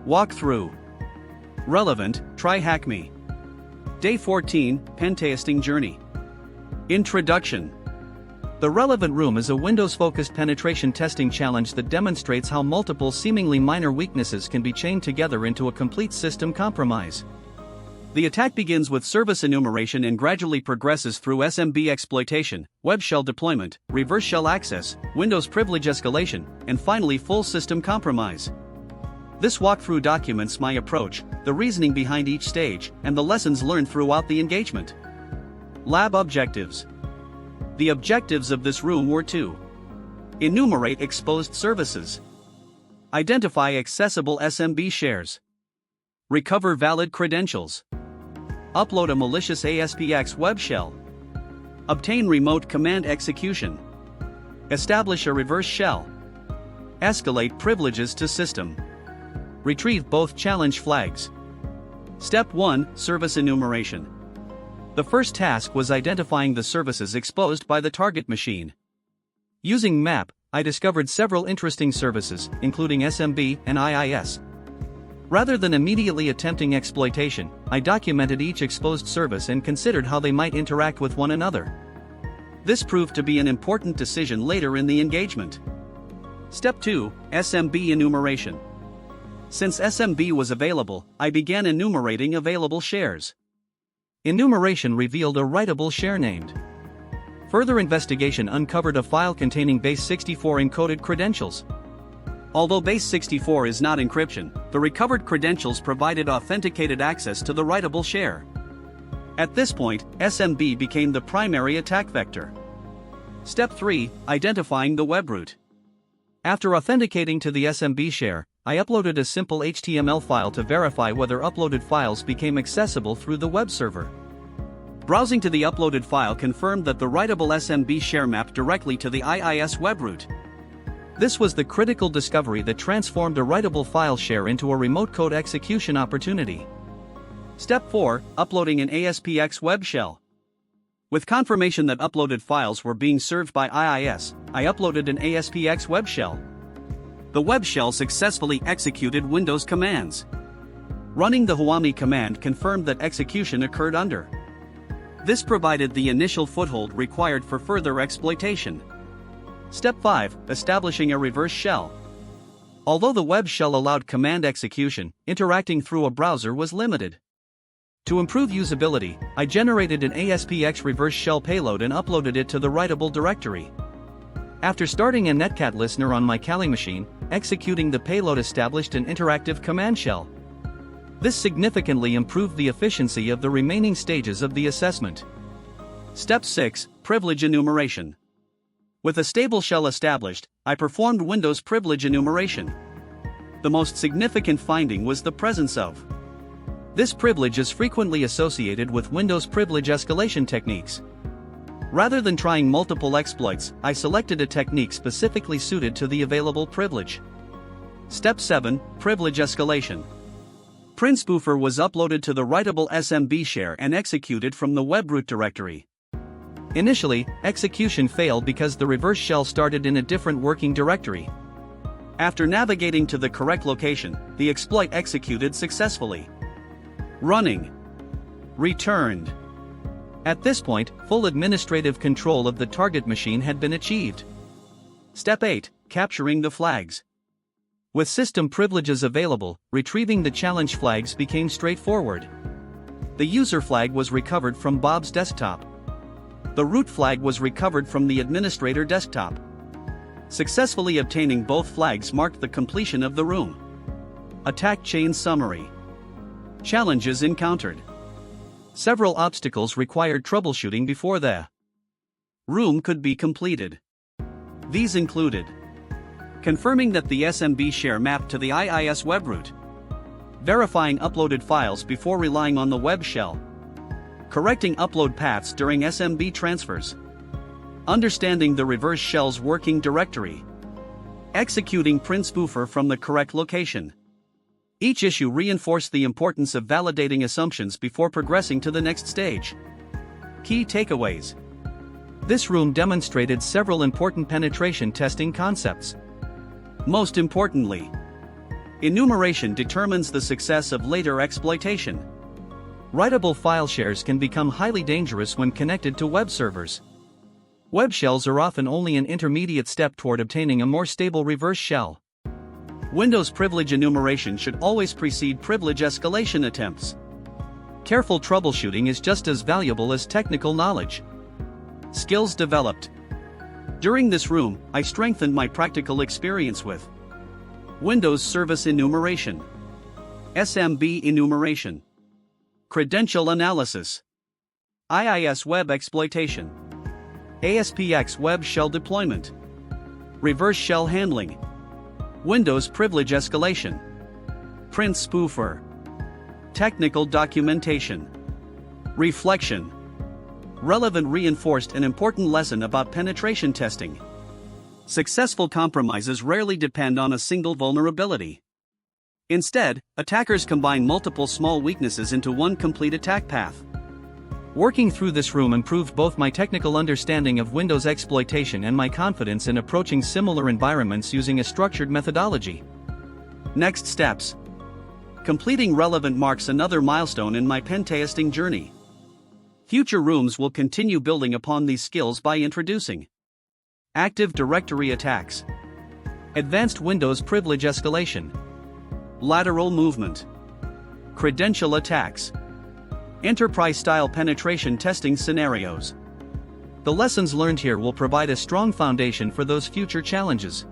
Walkthrough. Relevant, TryHackMe. Day 14, Pentesting Journey. Introduction. The Relevant Room is a Windows-focused penetration testing challenge that demonstrates how multiple seemingly minor weaknesses can be chained together into a complete system compromise. The attack begins with service enumeration and gradually progresses through SMB exploitation, web shell deployment, reverse shell access, Windows privilege escalation, and finally full system compromise. This walkthrough documents my approach, the reasoning behind each stage, and the lessons learned throughout the engagement. Lab objectives. The objectives of this room were to enumerate exposed services, identify accessible SMB shares, recover valid credentials, upload a malicious ASPX web shell, obtain remote command execution, establish a reverse shell, escalate privileges to system, retrieve both challenge flags. Step 1, Service Enumeration. The first task was identifying the services exposed by the target machine. Using Nmap, I discovered several interesting services, including SMB and IIS. Rather than immediately attempting exploitation, I documented each exposed service and considered how they might interact with one another. This proved to be an important decision later in the engagement. Step 2, SMB Enumeration. Since SMB was available, I began enumerating available shares. Enumeration revealed a writable share named. Further investigation uncovered a file containing base64 encoded credentials. Although base64 is not encryption, the recovered credentials provided authenticated access to the writable share. At this point, SMB became the primary attack vector. Step 3, Identifying the web root. After authenticating to the SMB share, I uploaded a simple HTML file to verify whether uploaded files became accessible through the web server. Browsing to the uploaded file confirmed that the writable SMB share mapped directly to the IIS Web Root. This was the critical discovery that transformed a writable file share into a remote code execution opportunity. Step 4, Uploading an ASPX web shell. With confirmation that uploaded files were being served by IIS, I uploaded an ASPX web shell. The web shell successfully executed Windows commands. Running the huami command confirmed that execution occurred under. This provided the initial foothold required for further exploitation. Step 5, Establishing a reverse shell. Although the web shell allowed command execution, interacting through a browser was limited. To improve usability, I generated an ASPX reverse shell payload and uploaded it to the writable directory. After starting a Netcat listener on my Kali machine, executing the payload established an interactive command shell. This significantly improved the efficiency of the remaining stages of the assessment. Step 6, Privilege Enumeration. With a stable shell established, I performed Windows privilege enumeration. The most significant finding was the presence of. This privilege is frequently associated with Windows privilege escalation techniques. Rather than trying multiple exploits, I selected a technique specifically suited to the available privilege. Step 7, Privilege Escalation. PrintSpoofer was uploaded to the writable SMB share and executed from the web root directory. Initially, execution failed because the reverse shell started in a different working directory. After navigating to the correct location, the exploit executed successfully. Running. Returned. At this point, full administrative control of the target machine had been achieved. Step 8, Capturing the flags. With system privileges available, retrieving the challenge flags became straightforward. The user flag was recovered from Bob's desktop. The root flag was recovered from the administrator desktop. Successfully obtaining both flags marked the completion of the room. Attack chain summary. Challenges encountered. Several obstacles required troubleshooting before the room could be completed. These included confirming that the SMB share mapped to the IIS web root, verifying uploaded files before relying on the web shell, correcting upload paths during SMB transfers, understanding the reverse shell's working directory, executing PrintSpoofer from the correct location. Each issue reinforced the importance of validating assumptions before progressing to the next stage. Key takeaways. This room demonstrated several important penetration testing concepts. Most importantly, Enumeration determines the success of later exploitation. Writable file shares can become highly dangerous when connected to web servers. Web shells are often only an intermediate step toward obtaining a more stable reverse shell. Windows privilege enumeration should always precede privilege escalation attempts. Careful troubleshooting is just as valuable as technical knowledge. Skills developed. During this room, I strengthened my practical experience with Windows Service Enumeration, SMB Enumeration, Credential Analysis, IIS Web Exploitation, ASPX Web Shell Deployment, Reverse Shell Handling, Windows Privilege Escalation, PrintSpoofer, Technical Documentation, Reflection. Relevant reinforced an important lesson about penetration testing. Successful compromises rarely depend on a single vulnerability. Instead, attackers combine multiple small weaknesses into one complete attack path. Working through this room improved both my technical understanding of Windows exploitation and my confidence in approaching similar environments using a structured methodology. Next steps. Completing relevant marks another milestone in my pentesting journey. Future rooms will continue building upon these skills by introducing Active Directory attacks, Advanced Windows Privilege Escalation, Lateral Movement, Credential attacks, Enterprise-style penetration testing scenarios. The lessons learned here will provide a strong foundation for those future challenges.